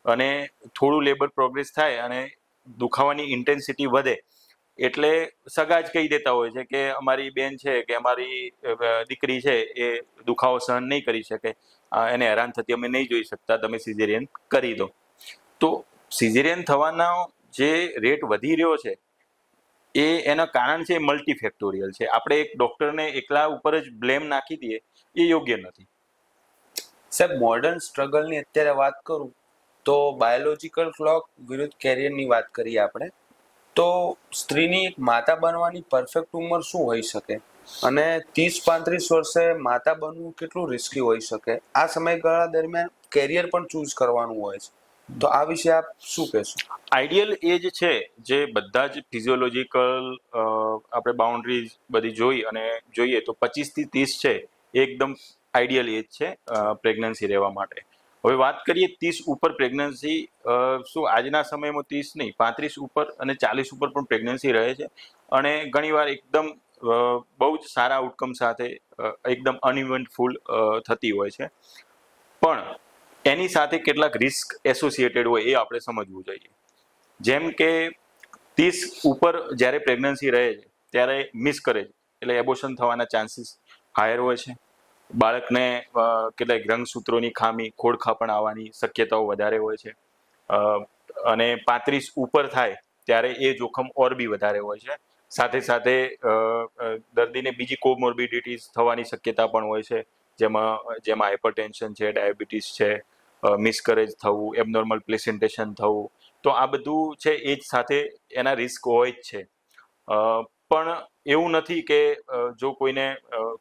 અને થોડું લેબર પ્રોગ્રેસ થાય અને દુખાવાની ઇન્ટેન્સિટી વધે એટલે સગા જ કહી દેતા હોય છે કે અમારી બેન છે કે અમારી દીકરી છે એ દુખાવો સહન નહીં કરી શકે, એને હેરાન થતી અમે નહીં જોઈ શકતા, તમે સિઝેરિયન કરી દો. તો સિઝેરિયન થવાનો જે રેટ વધી રહ્યો છે એના કારણ છે મલ્ટીફેક્ટોરિયલ છે. આપણે એક ડોક્ટરને એકલા ઉપર જ બ્લેમ નાખી દઈએ એ યોગ્ય નથી. સાહેબ મોડર્ન સ્ટ્રગલની અત્યારે વાત કરું તો બાયોલોજિકલ ક્લોક વિરુદ્ધ કેરિયરની વાત કરીએ આપણે, તો સ્ત્રીની એક માતા બનવાની પરફેક્ટ ઉંમર શું હોઈ શકે, અને 30-35 વર્ષે માતા બનવું કેટલું રિસ્કી હોઈ શકે? આ સમયગાળા દરમિયાન કેરિયર પણ ચૂઝ કરવાનું હોય છે, તો આ વિશે આપ શું કહેશો? આઈડિયલ એજ છે જે બધા જ ફિઝિયોલોજીકલ આપણે બાઉન્ડ્રીઝ બધી જોઈ અને જોઈએ તો 25 થી 30 છે એ એકદમ આઈડિયલ એજ છે પ્રેગ્નન્સી રહેવા માટે. હવે વાત કરીએ 30 ઉપર પ્રેગ્નન્સી, શું આજના સમયમાં 30 નહીં, 35 ઉપર અને 40 ઉપર પણ પ્રેગ્નન્સી રહે છે, અને ઘણીવાર એકદમ બહુ જ સારા આઉટકમ સાથે એકદમ અનઇવેન્ટફુલ થતી હોય છે. પણ એની સાથે કેટલાક રિસ્ક એસોસિએટેડ હોય એ આપણે સમજવું જોઈએ. જેમ કે 30 ઉપર જ્યારે પ્રેગ્નન્સી રહે છે ત્યારે મિસકરેજ એટલે એબોર્શન થવાના ચાન્સીસ હાયર હોય છે. બાળકને કેટલાક રંગસૂત્રોની ખામી, ખોડખાપણ આવવાની શક્યતાઓ વધારે હોય છે, અને 35 ઉપર થાય ત્યારે એ જોખમ ઓર બી વધારે હોય છે. સાથે સાથે દર્દીને બીજી કોમોર્બિડિટીઝ થવાની શક્યતા પણ હોય છે, જેમાં હાઇપરટેન્શન છે, ડાયાબિટીસ છે, મિસકરેજ થવું, એબનોર્મલ પ્લેસેન્ટેશન થવું. તો આ બધું છે એ જ સાથે એના રિસ્ક હોય જ છે. પણ એવું નથી કે જો કોઈને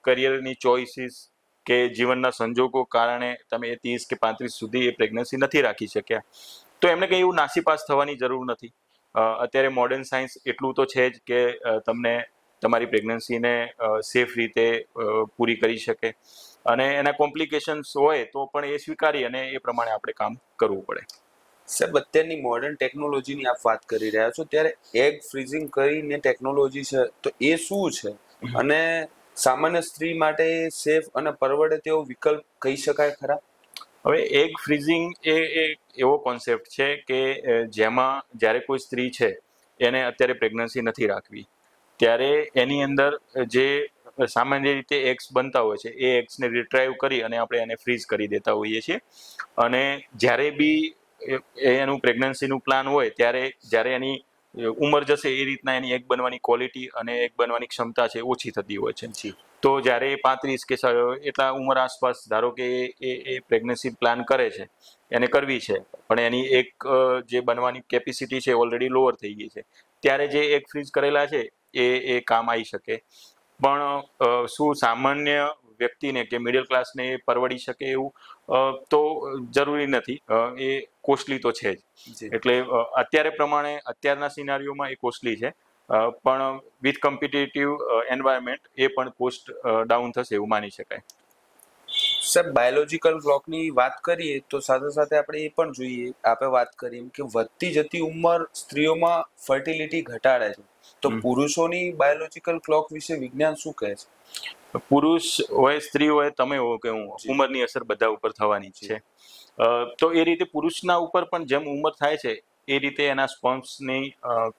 કરિયરની ચોઇસીસ કે જીવનના સંજોગો કારણે તમે 30 કે 35 સુધી એ પ્રેગ્નન્સી નથી રાખી શક્યા, તો એમને કંઈ એવું નાસીપાસ થવાની જરૂર નથી. અત્યારે મોડર્ન સાયન્સ એટલું તો છે જ કે તમને તમારી પ્રેગ્નન્સીને સેફ રીતે પૂરી કરી શકે, અને એના કોમ્પ્લિકેશન્સ હોય તો પણ એ સ્વીકારી અને એ પ્રમાણે આપણે કામ કરવું પડે. સાહેબ, અત્યારની મોડર્ન ટેકનોલોજીની આપ વાત કરી રહ્યા છો, ત્યારે એગ ફ્રીઝિંગ કરીને ટેકનોલોજી છે, તો એ શું છે અને સામાન્ય સ્ત્રી માટે સેફ અને પરવડે તેવો વિકલ્પ કહી શકાય ખરા? હવે એગ ફ્રીઝિંગ એ એવો કોન્સેપ્ટ છે કે જેમાં જ્યારે કોઈ સ્ત્રી છે એને અત્યારે પ્રેગ્નન્સી નથી રાખવી, ત્યારે એની અંદર જે સામાન્ય રીતે એગ્સ બનતા હોય છે એ એગ્સને રિટ્રાઈવ કરી અને આપણે એને ફ્રીઝ કરી દેતા હોઈએ છીએ. અને જ્યારે બી એનું પ્રેગ્નન્સીનું પ્લાન હોય ત્યારે જ્યારે એની ઉંમર જશે એ રીતના એની એગ બનવાની ક્વોલિટી અને એગ બનવાની ક્ષમતા છે ઓછી થતી હોય છે. જી. તો જ્યારે 35 કે એટલા ઉંમર આસપાસ ધારો કે એ પ્રેગ્નન્સી પ્લાન કરે છે, એને કરવી છે, પણ એની એક જે બનવાની કેપેસિટી છે ઓલરેડી લોઅર થઈ ગઈ છે, ત્યારે જે એગ ફ્રીઝ કરેલા છે એ કામ આવી શકે. પણ શું સામાન્ય વ્યક્તિને કે મિડલ ક્લાસને એ પરવડી શકે એવું તો જરૂરી નથી. એ કોસ્ટલી તો છે જ. એટલે અત્યારે પ્રમાણે અત્યારના સિનારીઓમાં એ કોસ્ટલી છે, પણ વિથ કોમ્પિટિટિવ એન્વાયરમેન્ટ એ પણ કોસ્ટ ડાઉન થશે એવું માની શકાય. સાહેબ, બાયોલોજીકલ ક્લોકની વાત કરીએ તો સાથે સાથે આપણે એ પણ જોઈએ, આપણે વાત કરીએ કે વધતી જતી ઉંમર સ્ત્રીઓમાં ફર્ટિલિટી ઘટાડે છે, તો પુરુષોની બાયોલોજીકલ ક્લોક વિશે વિજ્ઞાન શું કહે છે? પુરુષ હોય સ્ત્રી હોય તમે હો કે હું, ઉંમરની અસર બધા ઉપર થવાની જ છે. તો એ રીતે પુરુષના ઉપર પણ જેમ ઉંમર થાય છે એ રીતે એના સ્પર્મ્સની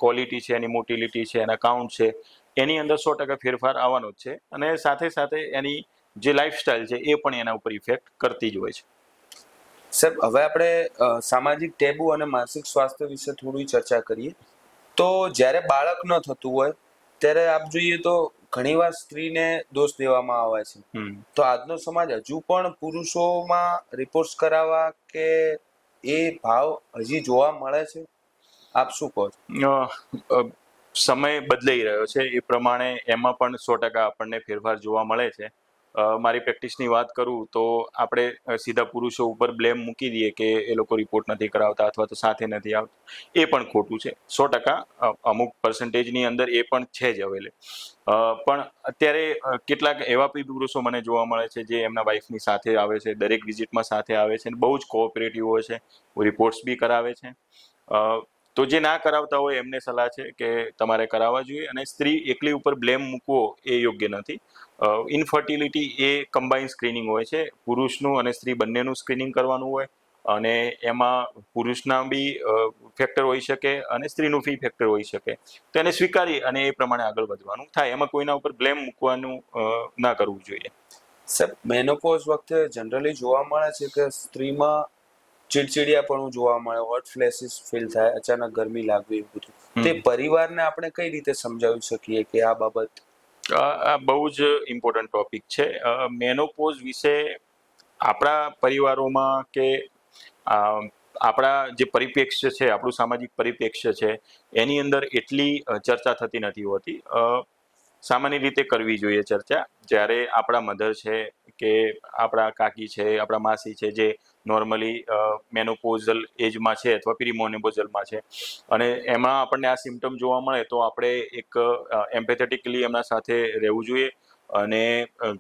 ક્વોલિટી છે, એની મોટિલિટી છે, એના કાઉન્ટ છે, એની અંદર 100% ફેરફાર આવવાનો જ છે. અને સાથે સાથે એની જે લાઈફસ્ટાઈલ છે એ પણ એના ઉપર ઇફેક્ટ કરતી જ હોય છે. સાહેબ, હવે આપણે સામાજિક ટેબુ અને માનસિક સ્વાસ્થ્ય વિશે થોડી ચર્ચા કરીએ. તો જ્યારે બાળક ન થતું હોય ત્યારે આપ જોઈએ તો ઘણીવાર સ્ત્રીને દોષ દેવામાં આવે છે. તો આજનો સમાજ હજુ પણ પુરુષોમાં રિપોર્ટ્સ કરાવવા કે એ ભાવ હજી જોવા મળે છે? આપ શું કહો છો? સમય બદલાઈ રહ્યો છે એ પ્રમાણે એમાં પણ 100% આપણને ફેરફાર જોવા મળે છે. મારી પ્રેક્ટિસની વાત કરું તો આપણે સીધા પુરુષો ઉપર બ્લેમ મૂકી દઈએ કે એ લોકો રિપોર્ટ નથી કરાવતા અથવા તો સાથે નથી આવતા, એ પણ ખોટું છે. 100% અમુક પર્સન્ટેજની અંદર એ પણ છે જ અવેલેબલ. પણ અત્યારે કેટલાક એવા પુરુષો મને જોવા મળે છે જે એમના વાઈફની સાથે આવે છે, દરેક વિઝિટમાં સાથે આવે છે, બહુ જ કોઓપરેટિવ હોય છે, રિપોર્ટ્સ બી કરાવે છે. તો જે ના કરાવતા હોય એમને સલાહ છે કે તમારે કરાવવા જોઈએ, અને સ્ત્રી એકલી ઉપર બ્લેમ મૂકવો એ યોગ્ય નથી. ઇનફર્ટિલિટી એ કમ્બાઇન સ્ક્રીનિંગ હોય છે, પુરુષનું અને સ્ત્રી બંનેનું સ્ક્રીનિંગ કરવાનું હોય, અને એમાં પુરુષના બી ફેક્ટર હોઈ શકે અને સ્ત્રીનું ફી ફેક્ટર હોઈ શકે. તો એને સ્વીકારી અને એ પ્રમાણે આગળ વધવાનું થાય, એમાં કોઈના ઉપર બ્લેમ મૂકવાનું ના કરવું જોઈએ. સાહેબ, મેનોપોઝ વખતે જનરલી જોવા મળે છે કે સ્ત્રીમાં ચીડચીડિયાપણું જોવા મળે, હોટ ફ્લેશિસ ફીલ થાય, અચાનક ગરમી લાગવી, એવું બધું. તે પરિવારને આપણે કઈ રીતે સમજાવી શકીએ કે આ બાબત? આ બહુ જ ઇમ્પોર્ટન્ટ ટોપિક છે. મેનોપોઝ વિશે આપણા પરિવારોમાં કે આપણા જે પરિપ્રેક્ષ્ય છે, આપણું સામાજિક પરિપ્રેક્ષ્ય છે, એની અંદર એટલી ચર્ચા થતી નથી હોતી. સામાન્ય રીતે કરવી જોઈએ ચર્ચા. જ્યારે આપણા મધર છે કે આપણા કાકી છે, આપણા માસી છે, જે નોર્મલી મેનોપોઝલ એજમાં છે અથવા પ્રીમોનોપોઝલમાં છે, અને એમાં આપણને આ સિમ્ટમ જોવા મળે તો આપણે એક એમ્પેથેટિકલી એમના સાથે રહેવું જોઈએ, અને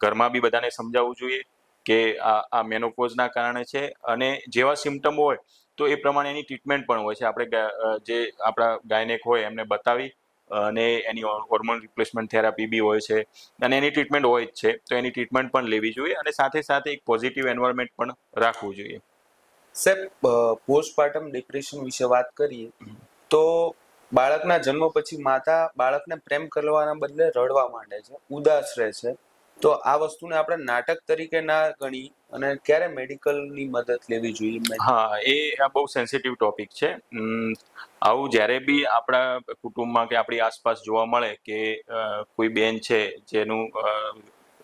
ઘરમાં બી બધાને સમજાવવું જોઈએ કે આ મેનોપોઝના કારણે છે, અને જેવા સિમ્ટમ હોય તો એ પ્રમાણે એની ટ્રીટમેન્ટ પણ હોય છે. આપણે જે આપણા ગાયનેક હોય એમને બતાવી અને એની હોર્મોન રિપ્લેસમેન્ટ થેરાપી બી હોય છે, અને એની ટ્રીટમેન્ટ હોય જ છે, તો એની ટ્રીટમેન્ટ પણ લેવી જોઈએ, અને સાથે સાથે એક પોઝિટિવ એન્વાયરમેન્ટ પણ રાખવું જોઈએ. સાહેબ, પોસ્ટપાર્ટમ ડિપ્રેશન વિશે વાત કરીએ તો બાળકના જન્મ પછી માતા બાળકને પ્રેમ કરવાના બદલે રડવા માંડે છે, ઉદાસ રહે છે. તો આ વસ્તુને આપણે નાટક તરીકે ના ગણી અને ક્યારે મેડિકલની મદદ લેવી જોઈએ? હા, આ બહુ સેન્સિટિવ ટોપિક છે. આવું જ્યારે બી આપણા કુટુંબમાં કે આપણી આસપાસ જોવા મળે કે કોઈ બેન છે જેનું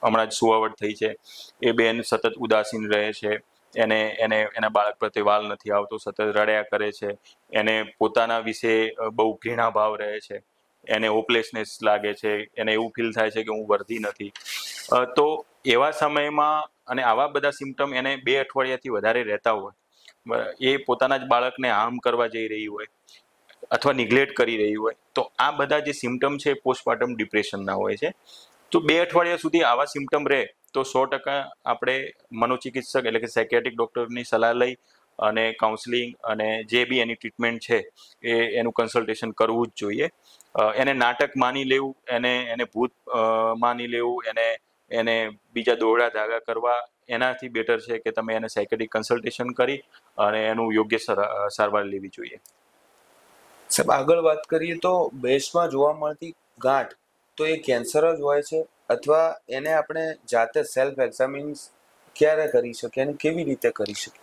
હમણાં જ સુવાવડ થઈ છે, એ બેન સતત ઉદાસીન રહે છે, એના બાળક પ્રત્યે વાલ નથી આવતો, સતત રડ્યા કરે છે, એને પોતાના વિશે બહુ ઘૃણા ભાવ રહે છે, એને હોપલેસનેસ લાગે છે, એને એવું ફીલ થાય છે કે હું વર્ધી નથી. તો એવા સમયમાં અને આવા બધા સિમ્ટમ એને 2 અઠવાડિયાથી વધારે રહેતા હોય, એ પોતાના જ બાળકને હાર્મ કરવા જઈ રહી હોય અથવા નિગ્લેક્ટ કરી રહી હોય, તો આ બધા જે સિમ્ટમ છે પોસ્ટપાર્ટમ ડિપ્રેશનના હોય છે. તો 2 અઠવાડિયા સુધી આવા સિમ્ટમ રહે તો 100% આપણે મનોચિકિત્સક એટલે કે સાયકિયાટ્રિક ડૉક્ટરની સલાહ લઈ અને કાઉન્સેલિંગ અને જે બી એની ટ્રીટમેન્ટ છે એનું કન્સલ્ટેશન કરવું જ જોઈએ. એને નાટક માની લેવું, એને ભૂત માની લેવું, એને બીજા દોરડા ધાગા કરવા એનાથી બેટર છે કે તમે એને સાયકિયાટ્રિક કન્સલ્ટેશન કરી અને એનું યોગ્ય સારવાર લેવી જોઈએ. સાહેબ, આગળ વાત કરીએ તો બ્રેસ્ટમાં જોવા મળતી ગાંઠ તો એ કેન્સર જ હોય છે, અથવા એને આપણે જાતે સેલ્ફ એક્ઝામિન ક્યારે કરી શકીએ અને કેવી રીતે કરી શકીએ?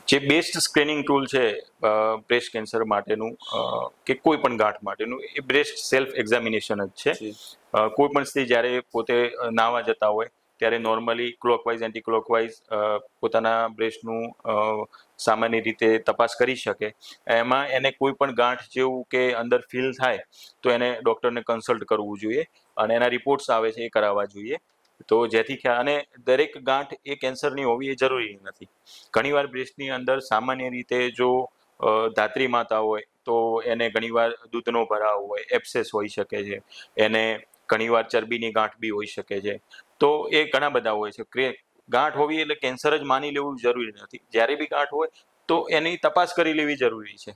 જે બેસ્ટ સ્ક્રીનિંગ ટૂલ છે બ્રેસ્ટ કેન્સર માટેનું કે કોઈ પણ ગાંઠ માટેનું, એ બ્રેસ્ટ સેલ્ફ એક્ઝામિનેશન જ છે. કોઈ પણ સ્ત્રી જ્યારે પોતે નાહવા જતા હોય ત્યારે નોર્મલી ક્લોકવાઇઝ એન્ટી ક્લોકવાઇઝ પોતાના બ્રેસ્ટનું સામાન્ય રીતે તપાસ કરી શકે. એમાં એને કોઈ પણ ગાંઠ જેવું કે અંદર ફીલ થાય તો એને ડૉક્ટરને કન્સલ્ટ કરવું જોઈએ અને એના રિપોર્ટ્સ આવે છે એ કરાવવા જોઈએ. તો જેથી અને દરેક ગાંઠ એ કેન્સરની હોવી એ જરૂરી નથી. ઘણીવાર બ્રેસ્ટની અંદર સામાન્ય રીતે જો ધાત્રી માતા હોય તો એને ઘણીવાર દૂધનો ભરાવ હોય, એબ્સેસ હોઈ શકે છે, એને ઘણીવાર ચરબીની ગાંઠ બી હોઈ શકે છે. તો એ ઘણા બધા હોય છે. ગાંઠ હોવી એટલે કેન્સર જ માની લેવું જરૂરી નથી. જ્યારે બી ગાંઠ હોય તો એની તપાસ કરી લેવી જરૂરી છે.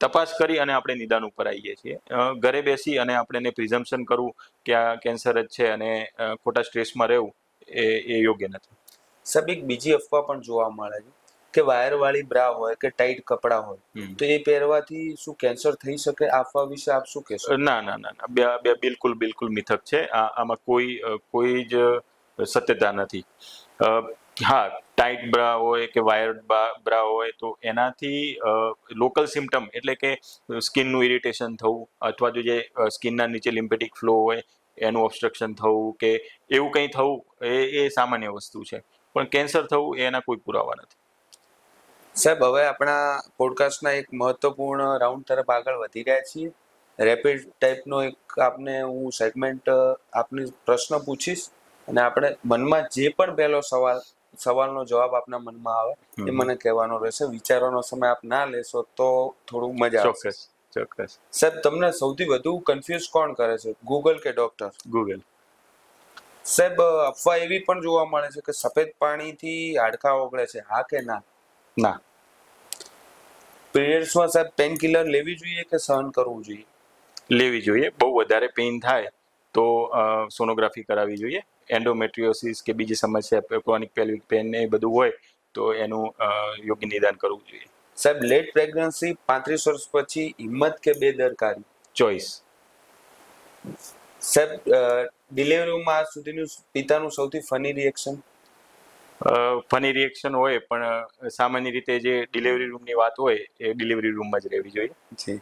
તપાસ કરી અને આપણે નિદાન ઉપર આવીએ છીએ. ઘરે બેસી અને આપણે એને પ્રિઝમ્પશન કરવું કે આ કેન્સર જ છે અને ખોટા સ્ટ્રેસમાં રહેવું એ યોગ્ય નથી. સાહેબ, એક બીજી અફવા પણ જોવા મળે છે કે વાયરવાળી બ્રા હોય કે ટાઈટ કપડાં હોય તો એ પહેરવાથી શું કેન્સર થઈ શકે? આ અફવા વિશે આપ શું કહેશો? ના, બિલકુલ મિથક છે. આમાં કોઈ જ સત્યતા નથી. હા, ટાઈટ બ્રા હોય કે વાયર્ડ બ્રા હોય તો એનાથી લોકલ સિમ્ટમ એટલે કે સ્કિનનું ઇરિટેશન થવું અથવા તો જે સ્કિનના નીચે લિમ્ફેટિક ફ્લો હોય એનું ઓબ્સ્ટ્રક્શન થવું કે એવું કંઈ થવું એ સામાન્ય વસ્તુ છે, પણ કેન્સર થવું એના કોઈ પુરાવા નથી. સાહેબ, હવે આપણા પોડકાસ્ટના એક મહત્વપૂર્ણ રાઉન્ડ તરફ આગળ વધી રહ્યા છીએ. રેપિડ ટાઈપનો એક આપને હું સેગમેન્ટ આપને પ્રશ્ન પૂછીશ અને આપણે મનમાં જે પણ પહેલો સવાલનો જવાબ આપના મનમાં આવે એ મને કહેવાનો રહેશે. વિચારવાનો સમય આપ ના લેશો તો થોડું મજા આવશે. ચોક્કસ. સાહેબ, તમને સૌથી વધુ કન્ફ્યુઝ કોણ કરે છે, ગૂગલ કે ડોક્ટર? ગૂગલ. સાહેબ, અફવા એવી પણ જોવા મળે છે કે સફેદ પાણીથી હાડકાં ઓગળે છે, હા કે ના? ના. પીરિયડ્સમાં સાહેબ પેન કિલર લેવી જોઈએ કે સહન કરવું જોઈએ? લેવી જોઈએ. બહુ વધારે પેઇન થાય તો સોનોગ્રાફી કરાવવી જોઈએ. એન્ડોમેટ્રિયોસિસ કે બીજી સમસ્યા, ક્રોનિક પેલ્વિક પેન ને એ બધું હોય તો એનું યોગ્ય નિદાન કરવું જોઈએ. સાહેબ, લેટ પ્રેગ્નન્સી 35 વર્ષ પછી હિંમત કે બેદરકારી? ચોઇસ. સાહેબ, ડિલિવરીમાં આજ સુધીનું પિતાનું સૌથી ફની રિએક્શન? ફની રિએક્શન હોય પણ સામાન્ય રીતે જે ડિલિવરી રૂમની વાત હોય એ ડિલિવરી રૂમમાં જ રહેવી જોઈએ. જી.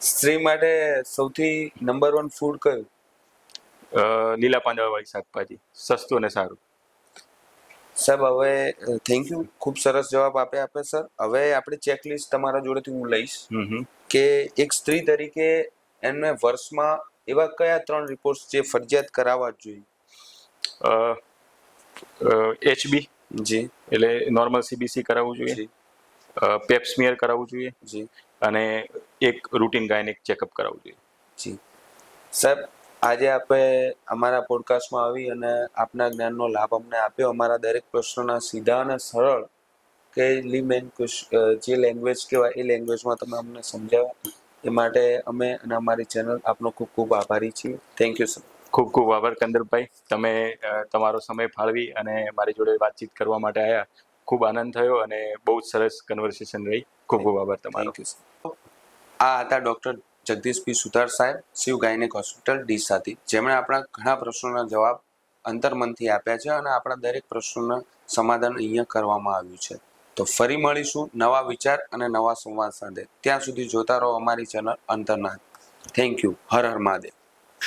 સ્ત્રી માટે સૌથી નંબર 1 ફૂડ કયું? લીલા પાંદડાવાળી શાકભાજી, સસ્તું અને સારું. સાહેબ, હવે થેન્ક યુ, ખૂબ સરસ જવાબ આપે સર. હવે આપણે ચેકલિસ્ટ તમારા જોડેથી હું લઈશ કે એક સ્ત્રી તરીકે એમને વર્ષમાં એવા કયા 3 રિપોર્ટ્સ જે ફરજિયાત કરાવવા જ જોઈએ? HB જી. એટલે નોર્મલ CBC કરાવવું જોઈએ, પેપ્સમિયર કરાવવું જોઈએ જી અને એક રૂટીન ગાયનેક ચેકઅપ કરાવવું જોઈએ. જી. સાહેબ, આજે આપણે અમારા પોડકાસ્ટમાં આવી અને આપના જ્ઞાનનો લાભ અમને આપ્યો. અમારા દરેક પ્રશ્નોના સીધા અને સરળ કે જે લેંગ્વેજ કહેવાય એ લેંગ્વેજમાં તમે અમને સમજાવ્યા એ માટે અમે અને અમારી ચેનલ આપનો ખૂબ ખૂબ આભારી છીએ. Thank you sir. ખૂબ ખૂબ આભાર કંદરભાઈ. તમે તમારો સમય ફાળવી અને મારી જોડે વાતચીત કરવા માટે આવ્યા. ખૂબ આનંદ થયો અને બહુ જ સરસ કન્વર્સેશન રહી. ખૂબ ખૂબ આભાર તમારો. Thank you sir. આ હતા ડૉક્ટર જગદીશ પી સુથાર સાહેબ, શિવ ગાયનેક હોસ્પિટલ ડીસાથી, જેમણે આપણા ઘણા પ્રશ્નોના જવાબ અંતર્મનથી આપ્યા છે અને આપણા દરેક પ્રશ્નોના સમાધાન અહીંયા કરવામાં આવ્યું છે. તો ફરી મળીશું નવા વિચાર અને નવા સંવાદ સાથે. ત્યાં સુધી જોતા રહો અમારી ચેનલ અંતર્નાદ. Thank you. હર હર મહાદેવ.